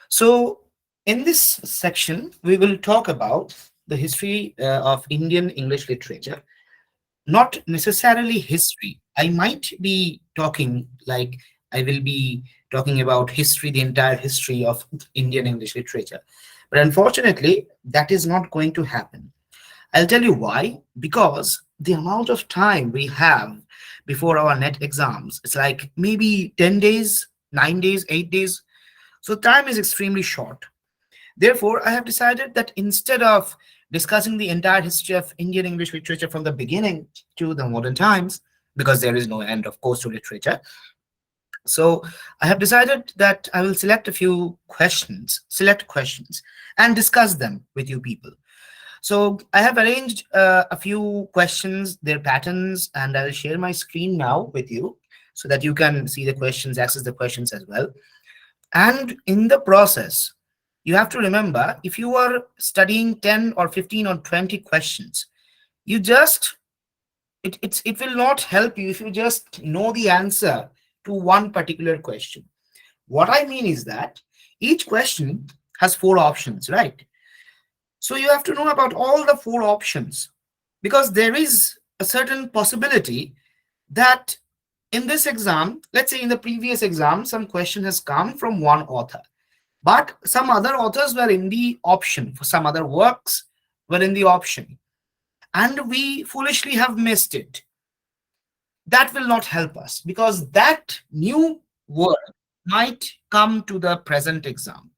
So, in this section, we will talk about the history of Indian English literature, not necessarily history. I might be talking like I will be talking about history, the entire history of Indian English literature. But unfortunately, that is not going to happen. I'll tell you why. Because the amount of time we have before our net exams, it's like maybe 10 days, 9 days, 8 days. So time is extremely short. Therefore, I have decided that instead of discussing the entire history of Indian English literature from the beginning to the modern times, because there is no end, of course, to literature, so I have decided that I will select questions, and discuss them with you people. So I have arranged a few questions, their patterns, and I'll share my screen now with you so that you can see the questions, access the questions as well. And in the process, you have to remember, if you are studying 10 or 15 or 20 questions, you just it will not help you if you just know the answer to one particular question. What I mean is that each question has four options, right? So you have to know about all the four options, because there is a certain possibility that in this exam, let's say in the previous exam, some question has come from one author, but some other authors were in the option, for some other works were in the option, and we foolishly have missed it. That will not help us, because that new word might come to the present exam.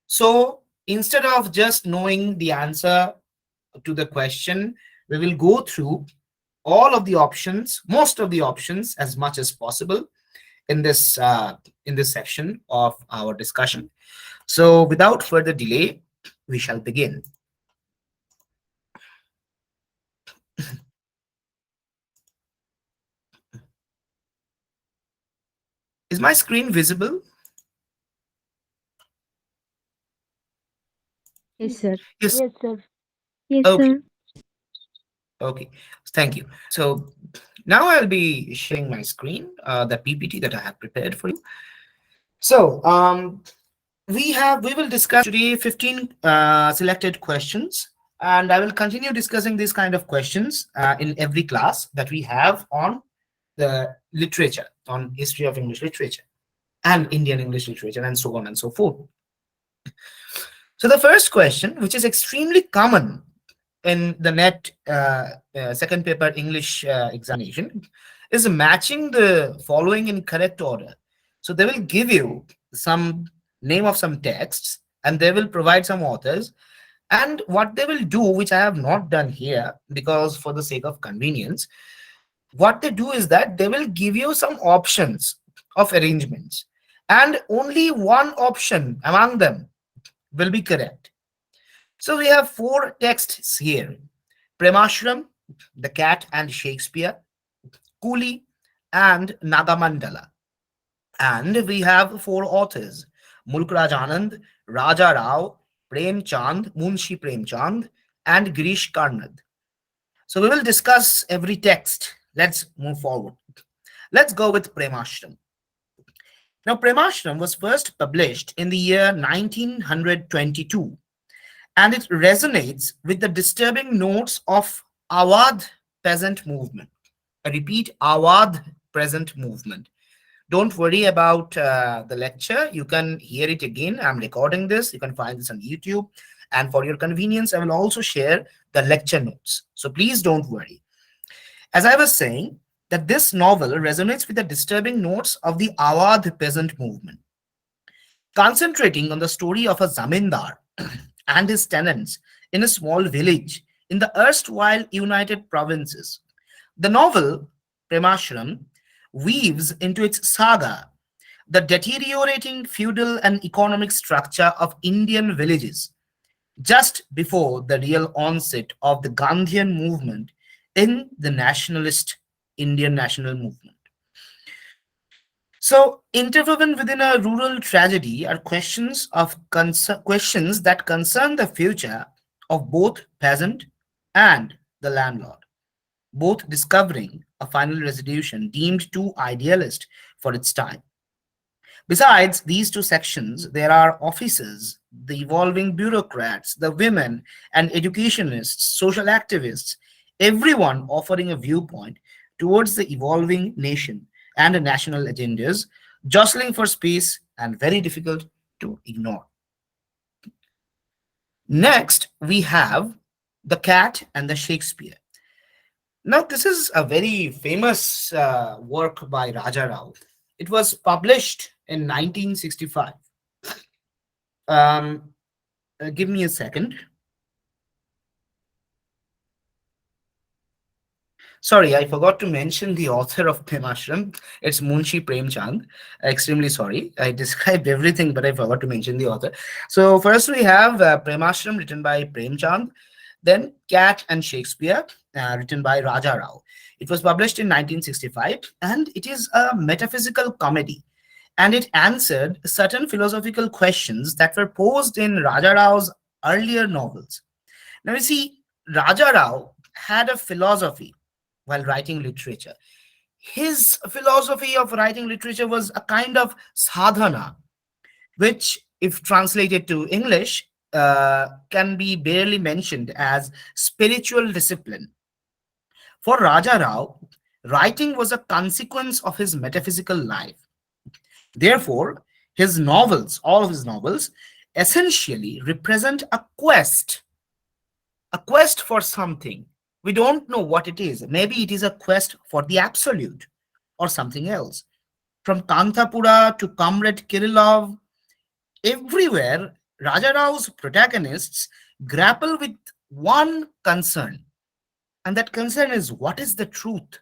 So instead of just knowing the answer to the question, we will go through all of the options, most of the options, as much as possible in this section of our discussion. So without further delay, we shall begin. Is my screen visible? Yes, sir. Yes. Yes, sir. Yes, Okay. sir. Okay. Thank you. So now I'll be sharing my screen, the PPT that I have prepared for you. So we will discuss today 15 selected questions, and I will continue discussing these kind of questions in every class that we have on the literature, on history of English literature and Indian English literature, and so on and so forth. So the first question, which is extremely common in the net second paper English examination, is matching the following in correct order. So they will give you some name of some texts, and they will provide some authors. And what they will do, which I have not done here because for the sake of convenience, what they do is that they will give you some options of arrangements, and only one option among them will be correct. So we have four texts here: Premashram, The Cat and Shakespeare, Coolie, and Nagamandala. And we have four authors: Mulk Raj Anand, Raja Rao, Prem Chand, Munshi Prem Chand, and Girish Karnat. So we will discuss every text. Let's move forward. Let's go with Premashram. Now, Premashram was first published in the year 1922, and it resonates with the disturbing notes of Awadh peasant movement. I repeat, Awadh peasant movement. Don't worry about the lecture. You can hear it again. I'm recording this. You can find this on YouTube. And for your convenience, I will also share the lecture notes. So please don't worry. As I was saying, that this novel resonates with the disturbing notes of the Awadh peasant movement, concentrating on the story of a zamindar and his tenants in a small village in the erstwhile United Provinces. The novel, Premashram, weaves into its saga the deteriorating feudal and economic structure of Indian villages just before the real onset of the Gandhian movement in the nationalist Indian national movement. So, interwoven within a rural tragedy are questions that concern the future of both peasant and the landlord, both discovering a final resolution deemed too idealist for its time. Besides these two sections, there are officers, the evolving bureaucrats, the women and educationists, social activists, everyone offering a viewpoint towards the evolving nation and the national agendas, jostling for space and very difficult to ignore. Next, we have The Cat and the Shakespeare. Now, this is a very famous work by Raja Rao. It was published in 1965. Um, Give me a second. Sorry, I forgot to mention the author of Prema. It's Munshi Premchand. Extremely sorry. I described everything, but I forgot to mention the author. So first we have Prema written by Premchand, then Cat and Shakespeare, written by Raja Rao. It was published in 1965, and it is a metaphysical comedy. And it answered certain philosophical questions that were posed in Raja Rao's earlier novels. Now, you see, Raja Rao had a philosophy while writing literature. His philosophy of writing literature was a kind of sadhana, which, if translated to English, can be barely mentioned as spiritual discipline. For Raja Rao, writing was a consequence of his metaphysical life. Therefore, his novels, all of his novels, essentially represent a quest for something. We don't know what it is. Maybe it is a quest for the absolute or something else. From Kantapura to Comrade Kirillov, everywhere, Raja Rao's protagonists grapple with one concern. And that concern is, what is the truth?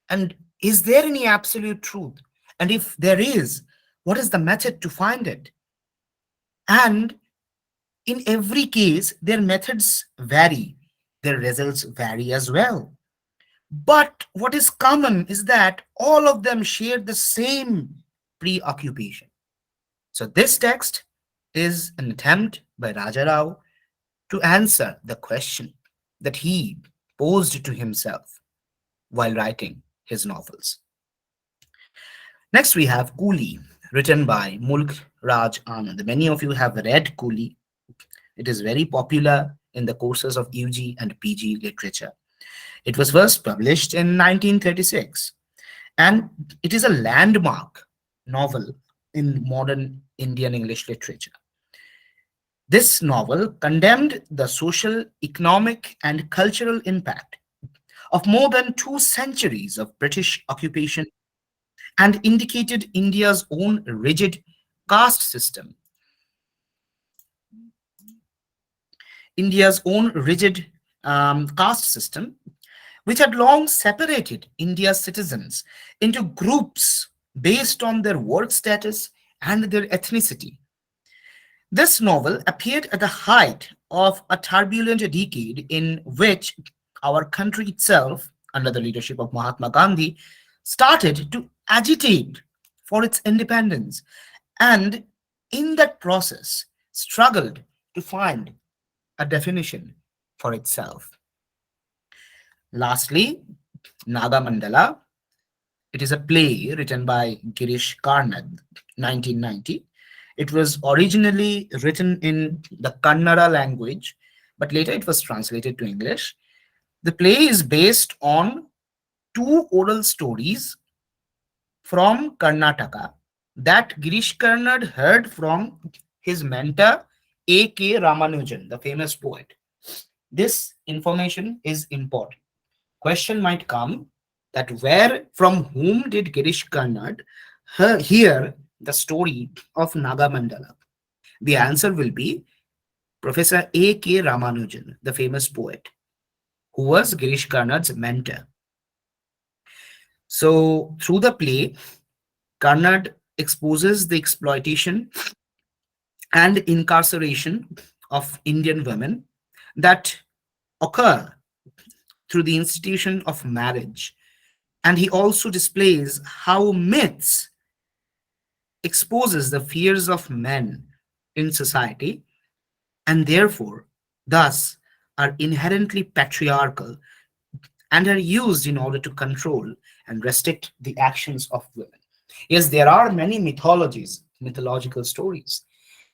And is there any absolute truth? And if there is, what is the method to find it? And in every case, their methods vary, their results vary as well. But what is common is that all of them share the same preoccupation. So this text is an attempt by Raja Rao to answer the question that he posed to himself while writing his novels. Next, we have Coolie, written by Mulk Raj Anand. Many of you have read Coolie. It is very popular in the courses of UG and PG literature. It was first published in 1936, and it is a landmark novel in modern Indian English literature. This novel condemned the social, economic, and cultural impact of more than 2 centuries of British occupation and indicated India's own rigid caste system. India's own rigid caste system, which had long separated India's citizens into groups based on their work status and their ethnicity. This novel appeared at the height of a turbulent decade in which our country itself, under the leadership of Mahatma Gandhi, started to agitate for its independence, and in that process struggled to find a definition for itself. Lastly, Naga Mandala. It is a play written by Girish Karnat, 1990. It was originally written in the Kannada language, but later it was translated to English. The play is based on 2 oral stories from Karnataka that Girish Karnad heard from his mentor A.K. Ramanujan, the famous poet. This information is important. Question might come that from whom did Girish Karnad hear the story of Naga Mandala? The answer will be Professor A.K. Ramanujan, the famous poet, who was Girish Karnad's mentor. So, through the play, Karnad exposes the exploitation and incarceration of Indian women that occur through the institution of marriage. And he also displays how myths exposes the fears of men in society and therefore thus are inherently patriarchal and are used in order to control and restrict the actions of women. Yes, there are many mythologies, mythological stories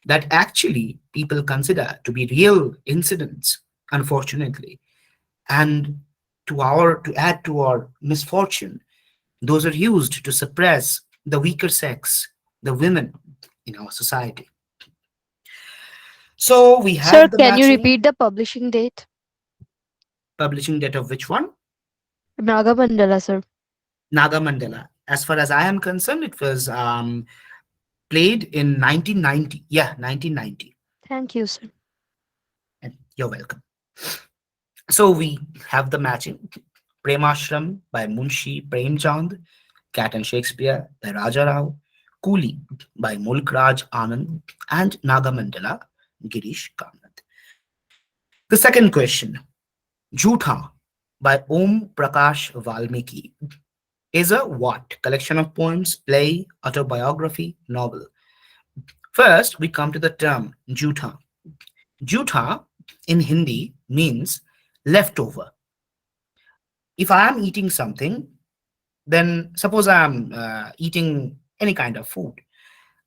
that actually people consider to be real incidents, unfortunately. And to add to our misfortune, those are used to suppress the weaker sex, the women in our society. So we Sir, have the can you matching repeat the publishing date? publishing date of which one? Naga Mandala, sir. Naga Mandala. As far as I am concerned, it was played in 1990. Yeah, 1990. Thank you, sir. And you're welcome. So we have the matching Premashram by Munshi Premchand, Cat and Shakespeare by Raja Rao, Coolie by Mulk Raj Anand, and Nagamandala Girish Karnat. The second question, Jhutha by Om Prakash Valmiki is a what? Collection of poems, play, autobiography, novel. First, we come to the term Jhutha. Jhutha in Hindi means leftover. If I am eating something, then suppose I am eating any kind of food,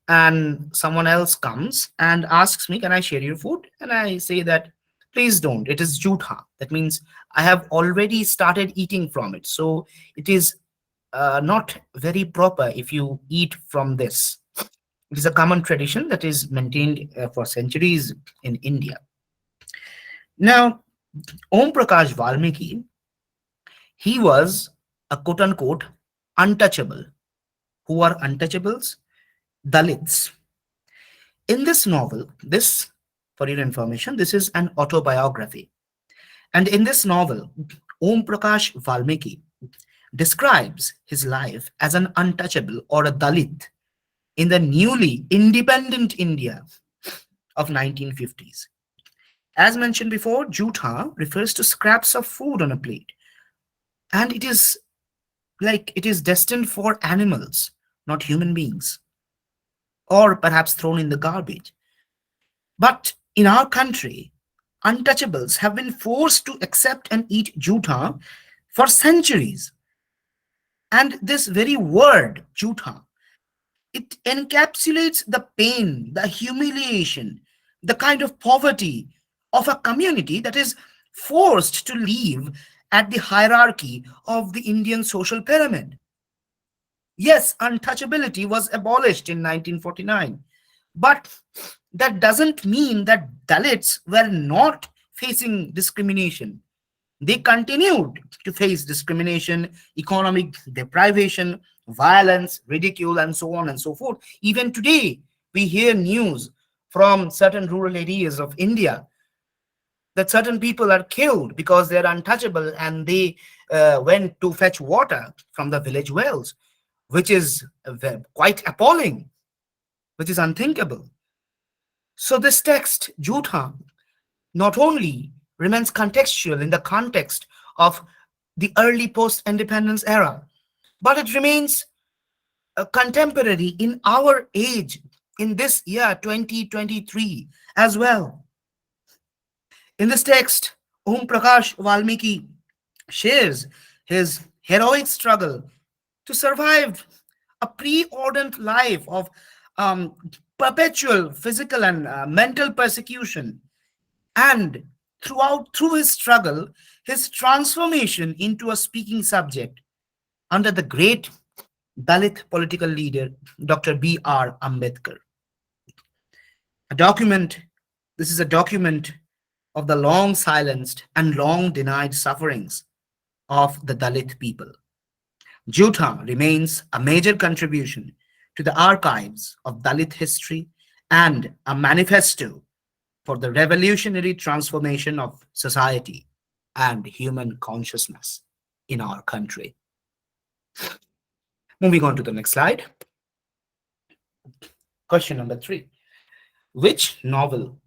and someone else comes and asks me, can I share your food? And I say that, please don't, it is jutha. That means I have already started eating from it, so it is not very proper if you eat from this. It is a common tradition that is maintained for centuries in India. Now, Om Prakash Valmiki, he was a quote unquote untouchable. Who are untouchables? Dalits. In this novel, this, for your information, this is an autobiography. And in this novel, Om Prakash Valmiki describes his life as an untouchable or a Dalit in the newly independent India of 1950s. As mentioned before, jutha refers to scraps of food on a plate, and it is like it is destined for animals, not human beings, or perhaps thrown in the garbage. But in our country, untouchables have been forced to accept and eat jutha for centuries. And this very word, jutha, it encapsulates the pain, the humiliation, the kind of poverty of a community that is forced to live at the hierarchy of the Indian social pyramid. Yes, untouchability was abolished in 1949, but that doesn't mean that Dalits were not facing discrimination. They continued to face discrimination, economic deprivation, violence, ridicule, and so on and so forth. Even today, we hear news from certain rural areas of India that certain people are killed because they're untouchable and they went to fetch water from the village wells, which is quite appalling, which is unthinkable. So, this text, Jutha, not only remains contextual in the context of the early post independence era, but it remains contemporary in our age in this year 2023 as well. In this text, Om Prakash Valmiki shares his heroic struggle to survive a preordained life of um, perpetual physical and mental persecution. And through his struggle, his transformation into a speaking subject under the great Dalit political leader, Dr. B.R. Ambedkar. A document, this is a document of the long silenced and long denied sufferings of the Dalit people. Jutha remains a major contribution to the archives of Dalit history and a manifesto for the revolutionary transformation of society and human consciousness in our country. Moving on to the next slide. Question number 3. Which novel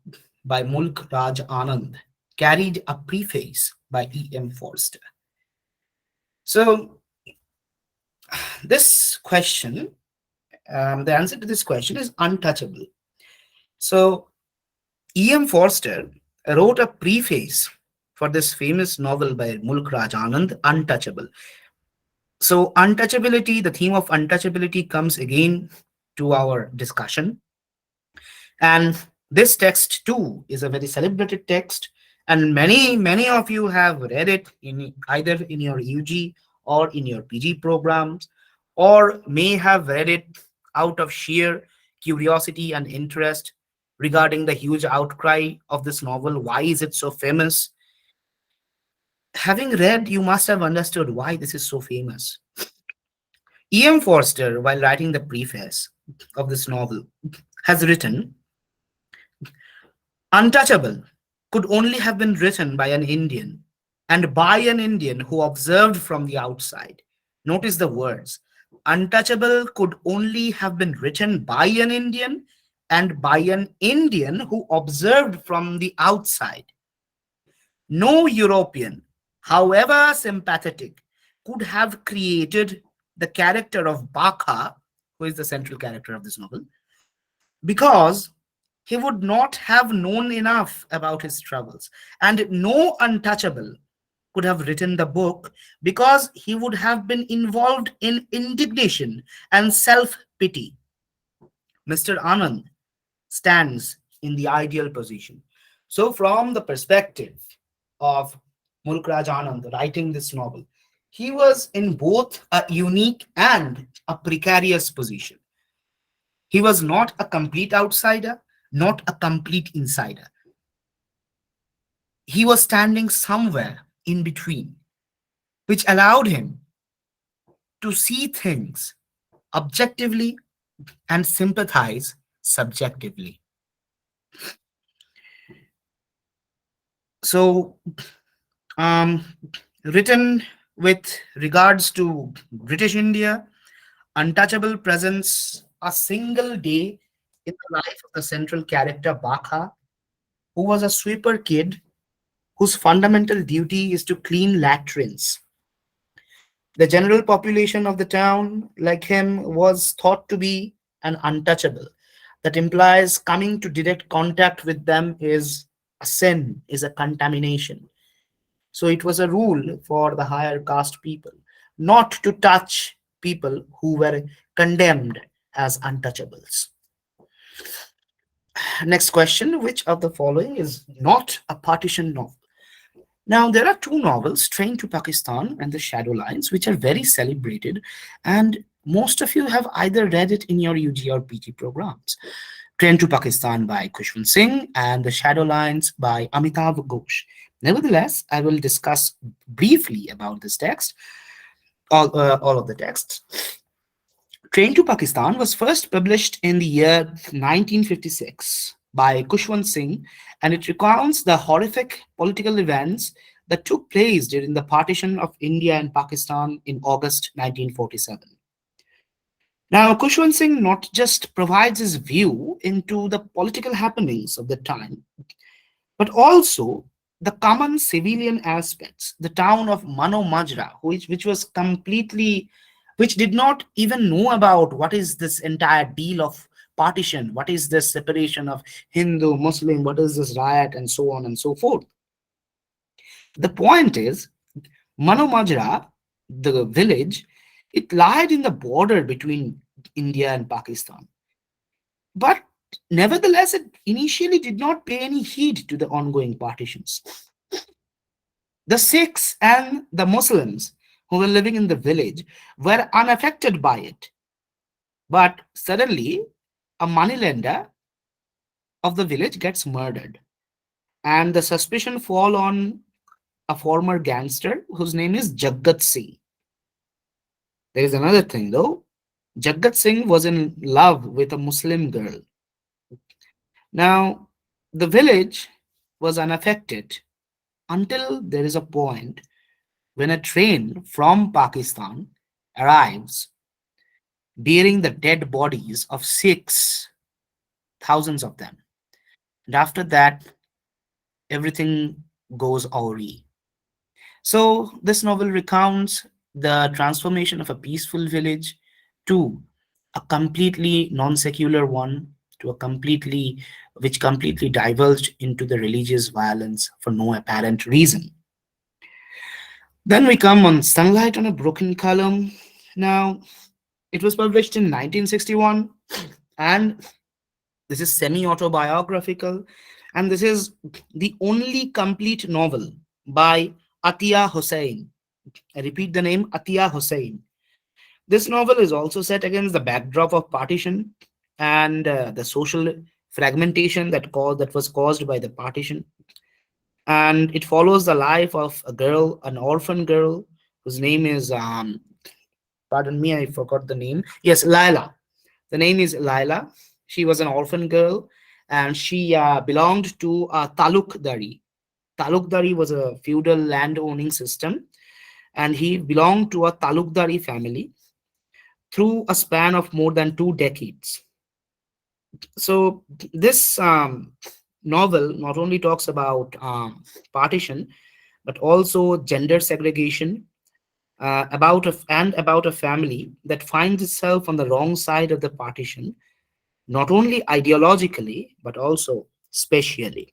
by Mulk Raj Anand carried a preface by E.M. Forster? So, this question, the answer to this question is untouchable. So, E.M. Forster wrote a preface for this famous novel by Mulk Raj Anand, Untouchable. So, untouchability, the theme of untouchability comes again to our discussion. And this text too is a very celebrated text, and many of you have read it in either in your UG or in your PG programs, or may have read it out of sheer curiosity and interest regarding the huge outcry of this novel. Why is it so famous? Having read, you must have understood why this is so famous. E.M. Forster, while writing the preface of this novel, has written, Untouchable could only have been written by an Indian, and by an Indian who observed from the outside. Notice the words. Untouchable could only have been written by an Indian and by an Indian who observed from the outside. No European, however sympathetic, could have created the character of Baka, who is the central character of this novel, because he would not have known enough about his troubles. And no untouchable could have written the book because he would have been involved in indignation and self pity. Mr. Anand stands in the ideal position. So, from the perspective of Mulkraj Anand writing this novel, he was in both a unique and a precarious position. He was not a complete outsider, not a complete insider. He was standing somewhere in between, which allowed him to see things objectively and sympathize subjectively. So, um, written with regards to British India, Untouchable presents a single day in the life of the central character Baka, who was a sweeper kid whose fundamental duty is to clean latrines. The general population of the town, like him, was thought to be an untouchable. That implies coming to direct contact with them is a sin, is a contamination. So it was a rule for the higher caste people not to touch people who were condemned as untouchables. Next question. Which of the following is not a partition novel? Now, there are two novels, Train to Pakistan and The Shadow Lines, which are very celebrated, and most of you have either read it in your UG or PG programs. Train to Pakistan by Kushwant Singh and The Shadow Lines by Amitav Ghosh. Nevertheless, I will discuss briefly about this text, all of the texts. Train to Pakistan was first published in the year 1956 by Kushwant Singh, and it recounts the horrific political events that took place during the partition of India and Pakistan in August 1947. Now, Kushwant Singh not just provides his view into the political happenings of the time, but also the common civilian aspects. The town of Mano Majra, which was completely, which did not even know about what is this entire deal of partition, what is this separation of Hindu, Muslim, what is this riot, and so on and so forth. The point is, Mano Majra, the village, it lied in the border between India and Pakistan. But nevertheless, it initially did not pay any heed to the ongoing partitions. The Sikhs and the Muslims who were living in the village were unaffected by it. But suddenly, a moneylender of the village gets murdered. And the suspicion fall on a former gangster whose name is Jaggat Singh. There is another thing though. Jaggat Singh was in love with a Muslim girl. Now, the village was unaffected until there is a point when a train from Pakistan arrives bearing the dead bodies of Sikhs, thousands of them. And after that, everything goes awry. So, this novel recounts the transformation of a peaceful village to a completely non secular one, to a completely, which completely divulged into the religious violence for no apparent reason. Then we come on Sunlight on a Broken Column. Now, it was published in 1961, and this is semi autobiographical, and this is the only complete novel by Atiya Hussain. I repeat the name, Atiya Hussain. This novel is also set against the backdrop of partition and the social fragmentation that was caused by the partition, and it follows the life of a girl, an orphan girl whose name is pardon me, I forgot the name. Yes, Laila. The name is Laila. She was an orphan girl, and she belonged to a talukdari. Talukdari was a feudal land owning system, and he belonged to a talukdari family through a span of more than 2 decades. So this novel not only talks about partition, but also gender segregation, about a family that finds itself on the wrong side of the partition, not only ideologically but also spatially.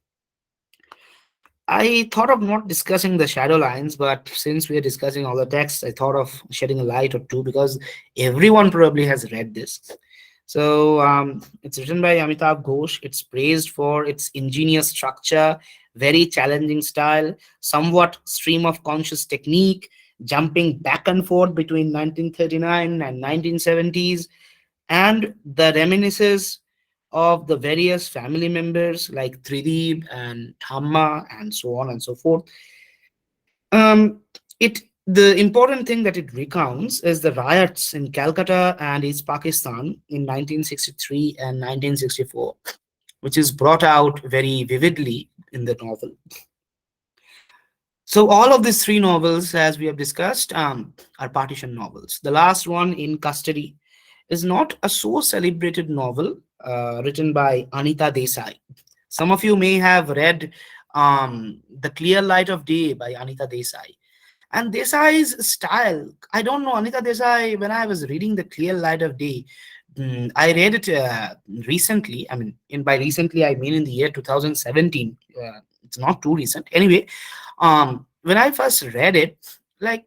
I thought of not discussing the shadow lines, but since we are discussing all the text, I thought of shedding a light or two because everyone probably has read this. So it's written by Amitabh Ghosh. It's praised for its ingenious structure, very challenging style, somewhat stream of conscious technique, jumping back and forth between 1939 and 1970s, and the reminiscences of the various family members like Trideep and Thamma and so on and so forth. It The important thing that it recounts is the riots in Calcutta and East Pakistan in 1963 and 1964, which is brought out very vividly in the novel. So all of these three novels, as we have discussed, are partition novels. The last one, In Custody, is not a so celebrated novel written by Anita Desai. Some of you may have read The Clear Light of Day by Anita Desai. And Desai's style, I don't know, Anita Desai, when I was reading The Clear Light of Day, I read it recently. I mean, by recently, I mean in the year 2017. It's not too recent. Anyway, when I first read it, like,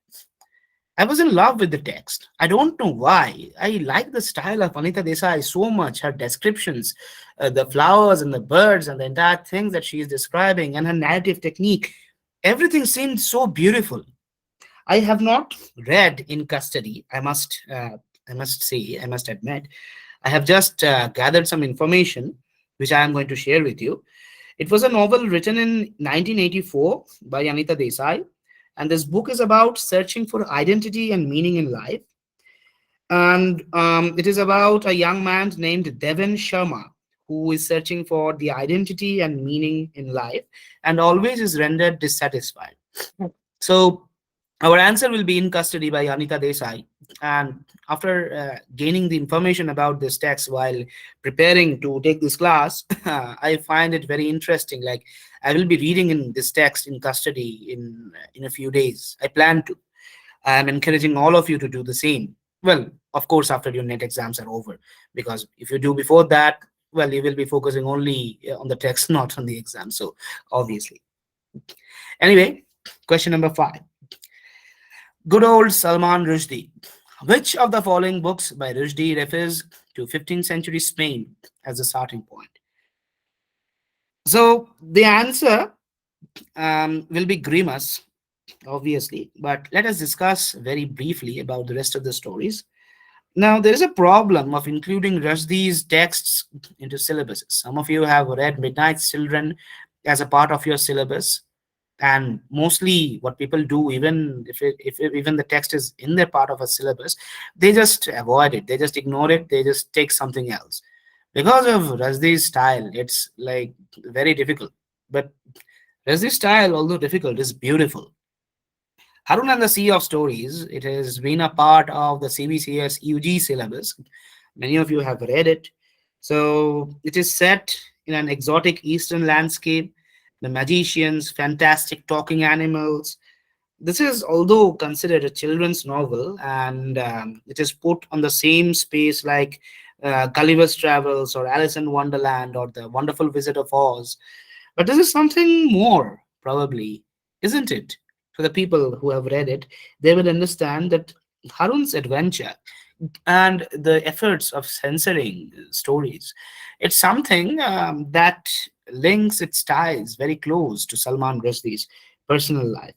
I was in love with the text. I don't know why. I like the style of Anita Desai so much. Her descriptions, the flowers and the birds and the entire thing that she is describing, and her narrative technique, everything seemed so beautiful. I have not read In Custody. I must say, I must admit, I have just gathered some information, which I am going to share with you. It was a novel written in 1984 by Anita Desai, and this book is about searching for identity and meaning in life. And it is about a young man named Devin Sharma who is searching for the identity and meaning in life and always is rendered dissatisfied. So our answer will be In Custody by Anita Desai. And after gaining the information about this text while preparing to take this class, I find it very interesting. Like, I will be reading in this text In Custody in a few days. I plan to. I'm encouraging all of you to do the same. Well, of course, after your net exams are over, because if you do before that, well, you will be focusing only on the text, not on the exam. So obviously. Anyway, question number 5. Good old Salman Rushdie. Which of the following books by Rushdie refers to 15th century Spain as a starting point? So the answer will be Grimace, obviously, but let us discuss very briefly about the rest of the stories. Now, there is a problem of including Rushdie's texts into syllabuses. Some of you have read Midnight's Children as a part of your syllabus, and mostly what people do, even if even the text is in their part of a syllabus, they just avoid it, they just ignore it, they just take something else because of Rushdie's style. It's like very difficult, but Rushdie's style, although difficult, is beautiful. Harun and the Sea of Stories, it has been a part of the CBCS UG syllabus. Many of you have read it. So it is set in an exotic eastern landscape, the magicians, fantastic talking animals. This is, although considered a children's novel, and it is put on the same space like Gulliver's Travels or Alice in Wonderland or The Wonderful Visit of Oz. But this is something more, probably, isn't it? for the people who have read it, they will understand that Harun's adventure and the efforts of censoring stories, it's something that links its ties very close to Salman Rushdie's personal life.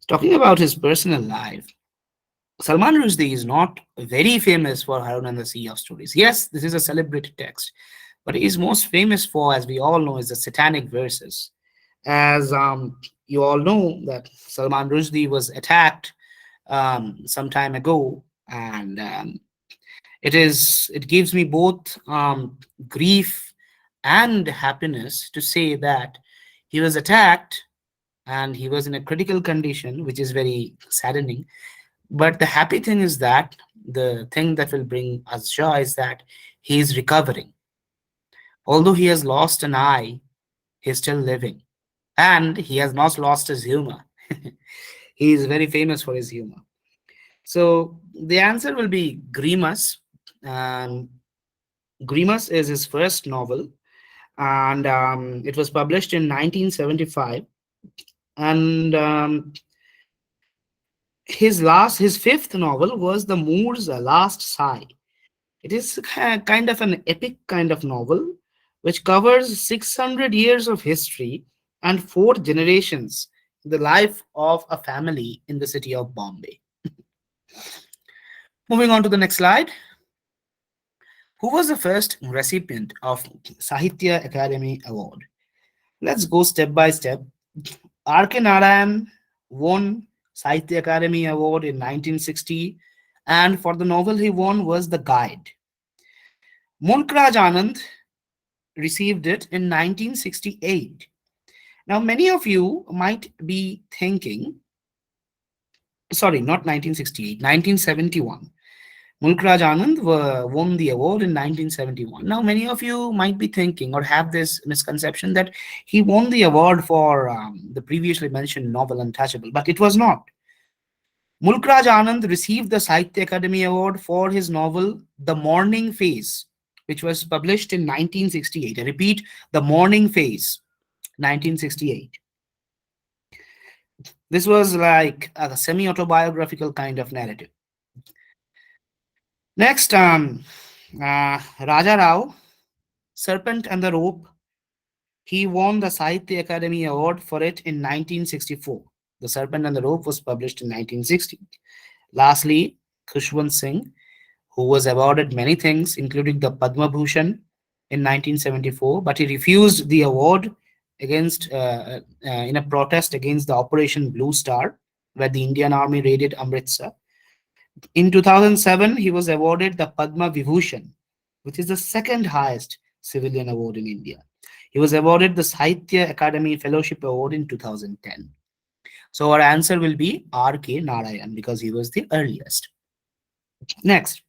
Talking about his personal life, Salman Rushdie is not very famous for Harun and the Sea of Stories. Yes, this is a celebrated text, but he is most famous for, as we all know, is the satanic verses. As you all know, that Salman Rushdie was attacked some time ago, and it gives me both grief and happiness to say that he was attacked and he was in a critical condition, which is very saddening. But the happy thing is that the thing that will bring us joy is that he is recovering. Although he has lost an eye, he is still living. And he has not lost his humor. He is very famous for his humor. So the answer will be Grimus. And Grimus is his first novel, and it was published in 1975. And his fifth novel was The Moor's Last Sigh. It is kind of an epic kind of novel which covers 600 years of history and four generations in the life of a family in the city of Bombay. Moving on to the next slide. Who was the first recipient of Sahitya Academy Award? Let's go step by step. R.K. Narayan won Sahitya Academy Award in 1960, and for the novel he won was The Guide. Mulkraj Anand received it in 1968. Now, many of you might be thinking, sorry, not 1968, 1971. Mulkraj Anand won the award in 1971. Now, many of you might be thinking or have this misconception that he won the award for the previously mentioned novel Untouchable, but it was not. Mulkraj Anand received the Sahitya Academy Award for his novel The Morning Phase, which was published in 1968. I repeat, The Morning Phase, 1968. This was like a semi-autobiographical kind of narrative. Next, Raja Rao, Serpent and the Rope. He won the Sahitya Academy Award for it in 1964. The Serpent and the Rope was published in 1960. Lastly, Khushwant Singh, who was awarded many things, including the Padma Bhushan in 1974, but he refused the award against in a protest against the Operation Blue Star, where the Indian Army raided Amritsar. In 2007, he was awarded the Padma Vibhushan, which is the second highest civilian award in India. He was awarded the Sahitya Academy Fellowship Award in 2010. So our answer will be R.K. Narayan because he was the earliest. Next,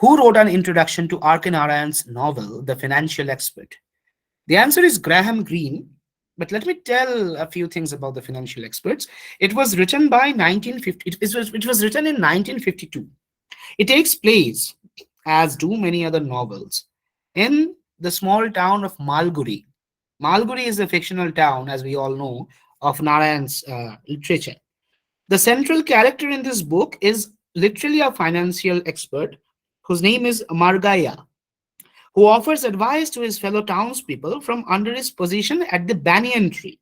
who wrote an introduction to R.K. Narayan's novel, The Financial Expert? The answer is Graham Greene. But let me tell a few things about The Financial Experts. It was written by 1950. It was written in 1952. It takes place, as do many other novels, in the small town of Malguri. Malguri is a fictional town, as we all know, of Narayan's literature. The central character in this book is literally a financial expert whose name is Margaya, who offers advice to his fellow townspeople from under his position at the banyan tree.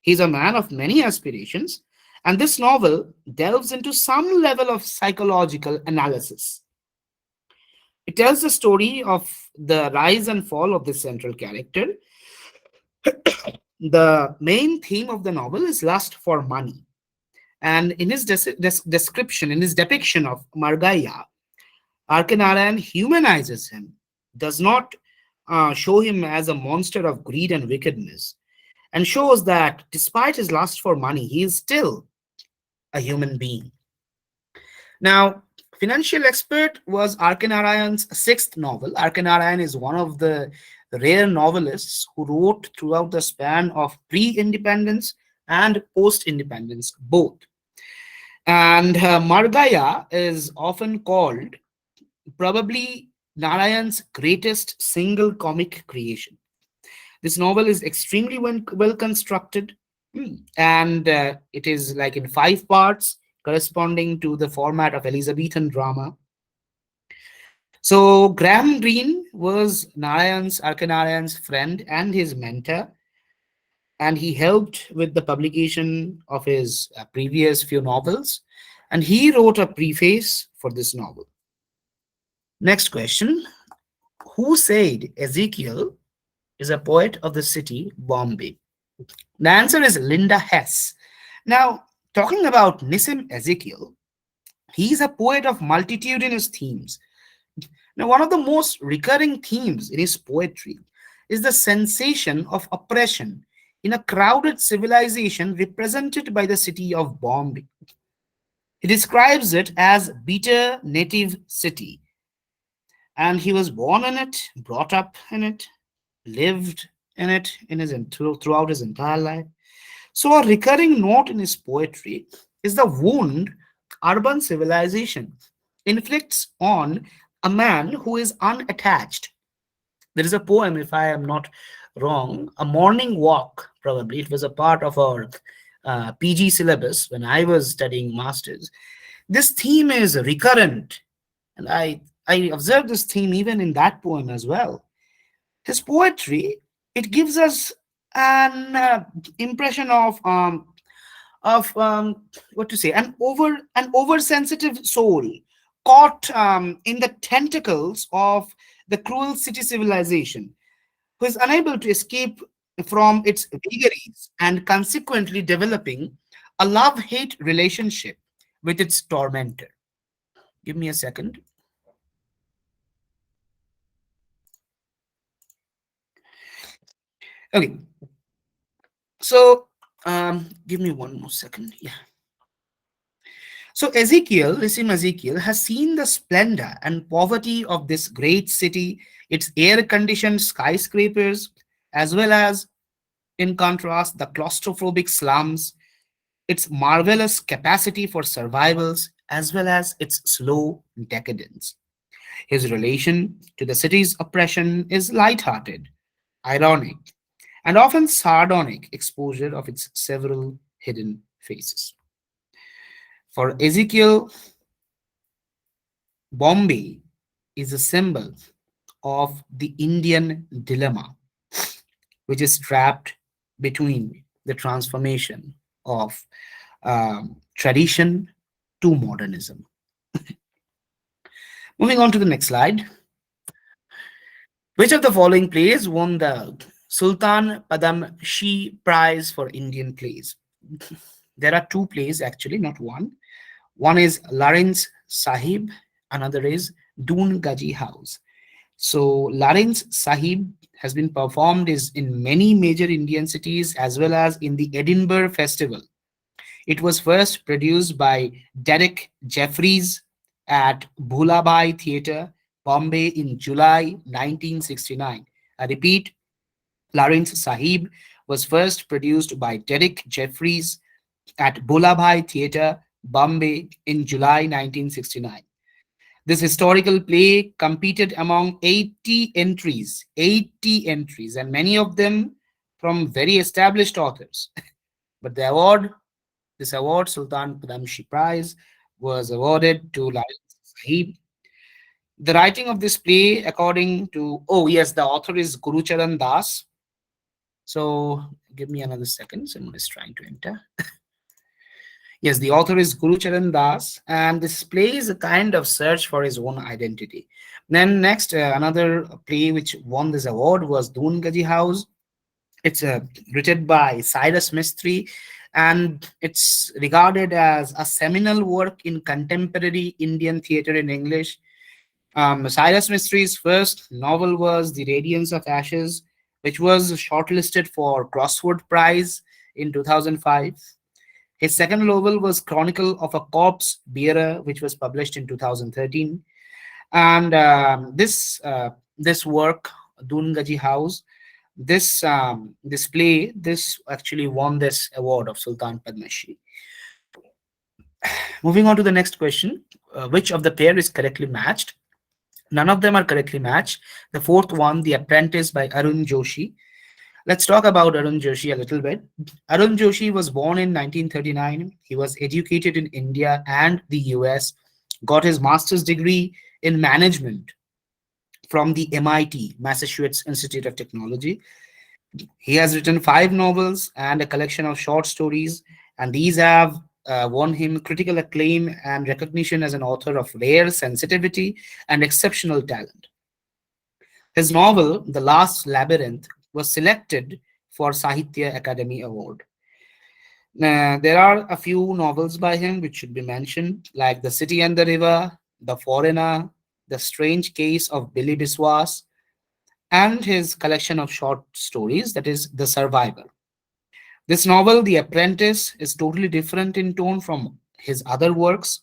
He's a man of many aspirations, and this novel delves into some level of psychological analysis. It tells the story of the rise and fall of this central character. The main theme of the novel is lust for money. And in his description, in his depiction of Margaya, R.K. Narayan humanizes him, does not show him as a monster of greed and wickedness, and shows that despite his lust for money, he is still a human being. Now, Financial Expert was R.K. Narayan's sixth novel. R.K. Narayan is one of the rare novelists who wrote throughout the span of pre-independence and post-independence, both. And Margaya is often called probably Narayan's greatest single comic creation. This novel is extremely well constructed, And it is like in 5 parts, corresponding to the format of Elizabethan drama. So Graham Greene was Narayan's, Arkanarayan's friend and his mentor, and he helped with the publication of his previous few novels, and he wrote a preface for this novel. Next question: who said Ezekiel is a poet of the city Bombay? The answer is Linda Hess. Now, talking about Nissim Ezekiel, he's a poet of multitudinous themes. Now, one of the most recurring themes in his poetry is the sensation of oppression in a crowded civilization represented by the city of Bombay. He describes it as bitter native city, and he was born in it, brought up in it, lived in it throughout his entire life. So, a recurring note in his poetry is the wound urban civilization inflicts on a man who is unattached. There is a poem, if I am not wrong, A Morning Walk, probably. It was a part of our PG syllabus when I was studying masters. This theme is recurrent, and I observed this theme even in that poem as well. His poetry, it gives us an impression of what to say, an oversensitive soul caught in the tentacles of the cruel city civilization, who is unable to escape from its vagaries and consequently developing a love-hate relationship with its tormentor. Give me a second. Okay, so give me one more second. Yeah. So Ezekiel, Lissim Ezekiel, has seen the splendor and poverty of this great city, its air-conditioned skyscrapers, as well as, in contrast, the claustrophobic slums, its marvelous capacity for survivals, as well as its slow decadence. His relation to the city's oppression is light-hearted, ironic, and often sardonic exposure of its several hidden faces. For Ezekiel, Bombay is a symbol of the Indian dilemma, which is trapped between the transformation of tradition to modernism. Moving on to the next slide. Which of the following plays won the Sultan Padmashi Prize for Indian Plays? There are two plays actually, not one. One is Lawrence Sahib, another is Doon Gaji House. So Lawrence Sahib has been performed in many major Indian cities as well as in the Edinburgh Festival. It was first produced by Derek Jeffries at Bhulabhai Theatre, Bombay in July 1969. I repeat, Lawrence Sahib was first produced by Derek Jeffries at Bhulabhai Theatre, Bombay in July 1969. This historical play competed among 80 entries, and many of them from very established authors. But this award, Sultan Padamshi Prize, was awarded to Lawrence Sahib. The writing of this play, according to, oh yes, the author is Gurucharan Das. So give me another second. Someone is trying to enter. Yes, the author is Gurucharan Das, and this play is a kind of search for his own identity. Then next, another play which won this award was Doon Gaji House. It's written by Cyrus Mistry, and it's regarded as a seminal work in contemporary Indian theatre in English. Cyrus Mistry's first novel was The Radiance of Ashes, which was shortlisted for Crossword Prize in 2005. His second novel was Chronicle of a Corpse Bearer, which was published in 2013. And this work, Dungaji House, this play, this actually won this award of Sultan Padmashi. Moving on to the next question, which of the pair is correctly matched? None of them are correctly matched. The fourth one, The Apprentice by Arun Joshi. Let's talk about Arun Joshi a little bit. Arun Joshi was born in 1939. He was educated in India and the US, got his master's degree in management from the MIT, Massachusetts Institute of Technology. He has written five novels and a collection of short stories, and these have won him critical acclaim and recognition as an author of rare sensitivity and exceptional talent. His novel, The Last Labyrinth, was selected for Sahitya Academy Award. There are a few novels by him which should be mentioned, like The City and the River, The Foreigner, The Strange Case of Billy Biswas, and his collection of short stories, that is, The Survivor. This novel, The Apprentice, is totally different in tone from his other works.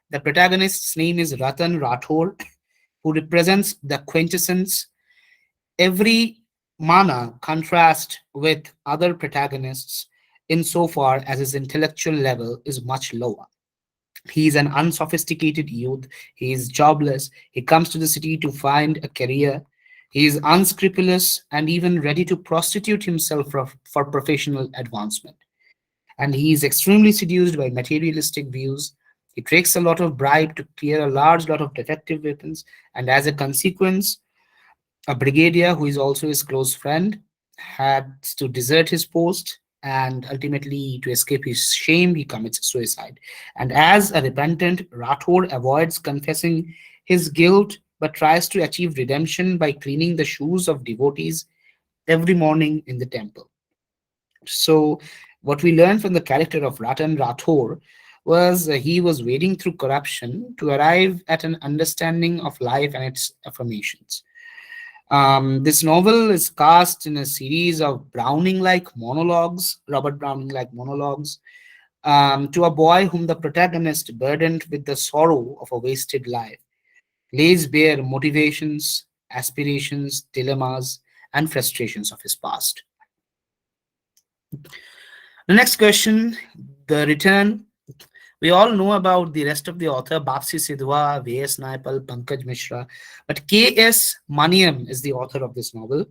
The protagonist's name is Ratan Rathore, who represents the quintessence. Every mana contrasts with other protagonists insofar as his intellectual level is much lower. He is an unsophisticated youth. He is jobless. He comes to the city to find a career. He is unscrupulous and even ready to prostitute himself for professional advancement. And he is extremely seduced by materialistic views. He takes a lot of bribe to clear a large lot of defective weapons, and as a consequence, a brigadier who is also his close friend had to desert his post, and ultimately, to escape his shame, he commits suicide. And as a repentant, Rathore avoids confessing his guilt but tries to achieve redemption by cleaning the shoes of devotees every morning in the temple. So, what we learned from the character of Ratan Rathore was he was wading through corruption to arrive at an understanding of life and its affirmations. This novel is cast in a series of Browning like monologues, Robert Browning like monologues, to a boy whom the protagonist, burdened with the sorrow of a wasted life, lays bare motivations, aspirations, dilemmas, and frustrations of his past. The next question, The Return. We all know about the rest of the author, Bapsi Sidhwa, V.S. Naipal, Pankaj Mishra, but K.S. Maniam is the author of this novel.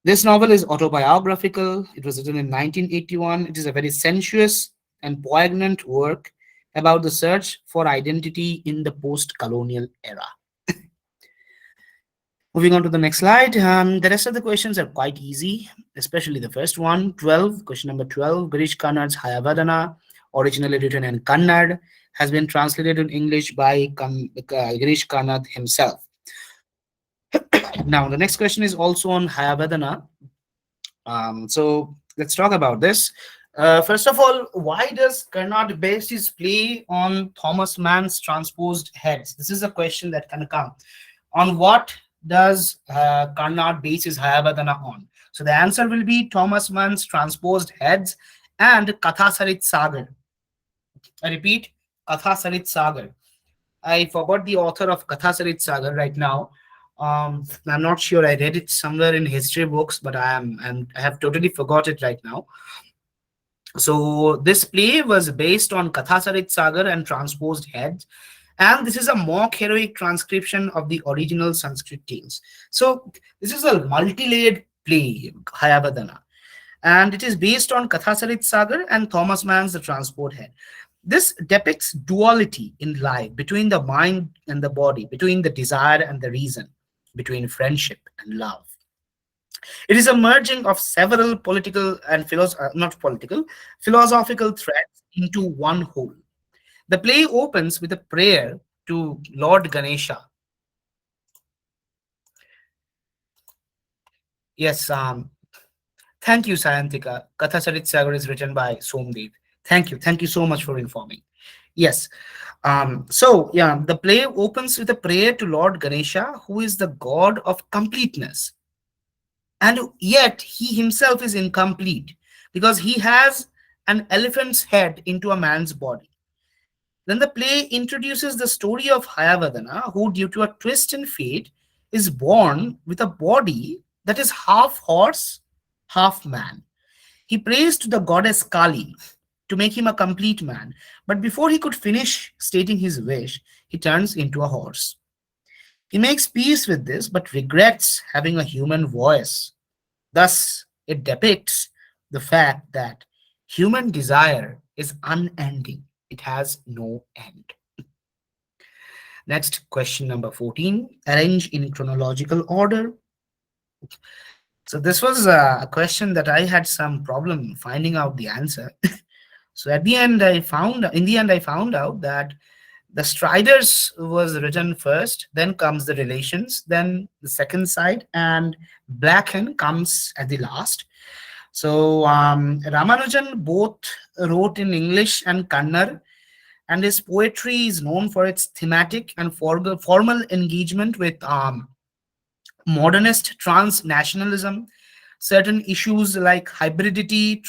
This novel is autobiographical. It was written in 1981. It is a very sensuous and poignant work about the search for identity in the post-colonial era. Moving on to the next slide. The rest of the questions are quite easy, especially the first one, 12. Question number 12. Girish Karnad's Hayavadana, originally written in Kannad, has been translated in English by Girish Karnad himself. Now, the next question is also on Hayavadana. So let's talk about this. First of all, why does Karnad base his play on Thomas Mann's transposed heads? This is a question that can come. On what does Karnad base his Hayavadana on? So the answer will be Thomas Mann's transposed heads and Kathasarit Sagar. I repeat, Kathasarit Sagar. I forgot the author of Kathasarit Sagar right now. I'm not sure. I read it somewhere in history books, but I have totally forgot it right now. So this play was based on Kathasarit Sagar and transposed heads, and this is a mock heroic transcription of the original Sanskrit tales. So this is a multi-layered play, Hayavadana, and it is based on Kathasarit Sagar and Thomas Mann's The Transport Head. This depicts duality in life between the mind and the body, between the desire and the reason, between friendship and love. It is a merging of several political and not political, philosophical threads into one whole. The play opens with a prayer to Lord Ganesha. Yes, thank you, Sayantika. Kathasarit Sagar is written by Somdev. Thank you. Thank you so much for informing. Yes. The play opens with a prayer to Lord Ganesha, who is the god of completeness. And yet he himself is incomplete because he has an elephant's head into a man's body. Then the play introduces the story of Hayavadana, who, due to a twist in fate, is born with a body that is half horse, half man. He prays to the goddess Kali to make him a complete man, but before he could finish stating his wish, he turns into a horse. He makes peace with this, but regrets having a human voice. Thus, It depicts the fact that human desire is unending. It has no end. Next, question number 14. Arrange in chronological order. So this was a question that I had some problem finding out the answer. So at the end, I found out that the Striders was written first, then comes the Relations, then the second side, and Black Hen comes at the last. So Ramanujan both wrote in English and Kannada, and his poetry is known for its thematic and formal engagement with modernist transnationalism, certain issues like hybridity,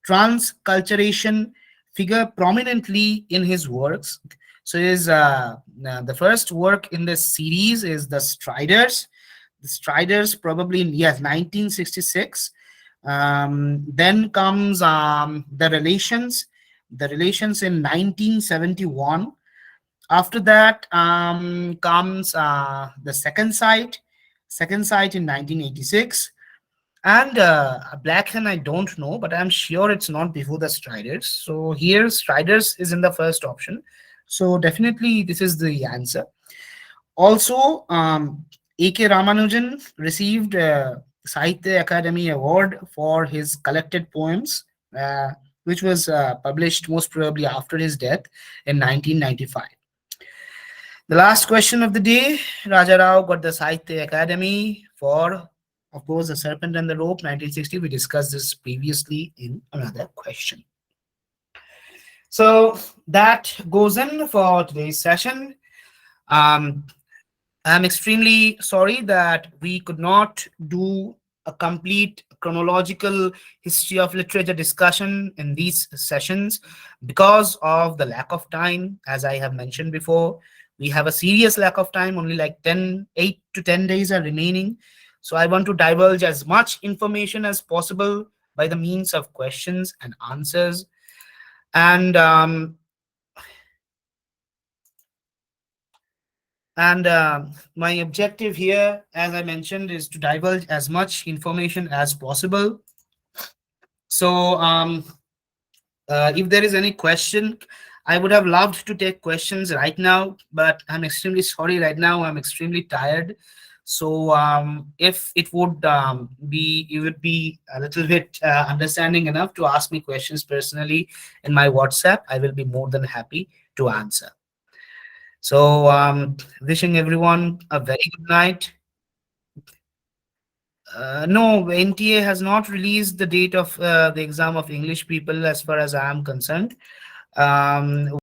transculturation figure prominently in his works. So his the first work in this series is the Striders. The Striders probably in yes 1966. Then comes the Relations. The Relations in 1971. After that comes the second site in 1986. And Black Hen, I don't know, but I'm sure it's not before the Striders. So here, Striders is in the first option. So definitely, this is the answer. Also, A.K. Ramanujan received a Sahitya Academy Award for his collected poems, which was published most probably after his death in 1995. The last question of the day, Raja Rao got the Sahitya Academy for, of course, The Serpent and the Rope, 1960. We discussed this previously in another question. So that goes in for today's session. Um, I'm extremely sorry that we could not do a complete chronological history of literature discussion in these sessions because of the lack of time. As I have mentioned before, we have a serious lack of time, only like 8 to 10 days are remaining. So I want to divulge as much information as possible by the means of questions and answers. And my objective here, as I mentioned, is to divulge as much information as possible. So if there is any question, I would have loved to take questions right now, but I'm extremely sorry right now. I'm extremely tired. So if it would you would be a little bit understanding enough to ask me questions personally in my WhatsApp, I will be more than happy to answer. So wishing everyone a very good night. No, NTA has not released the date of the exam of English people as far as I am concerned.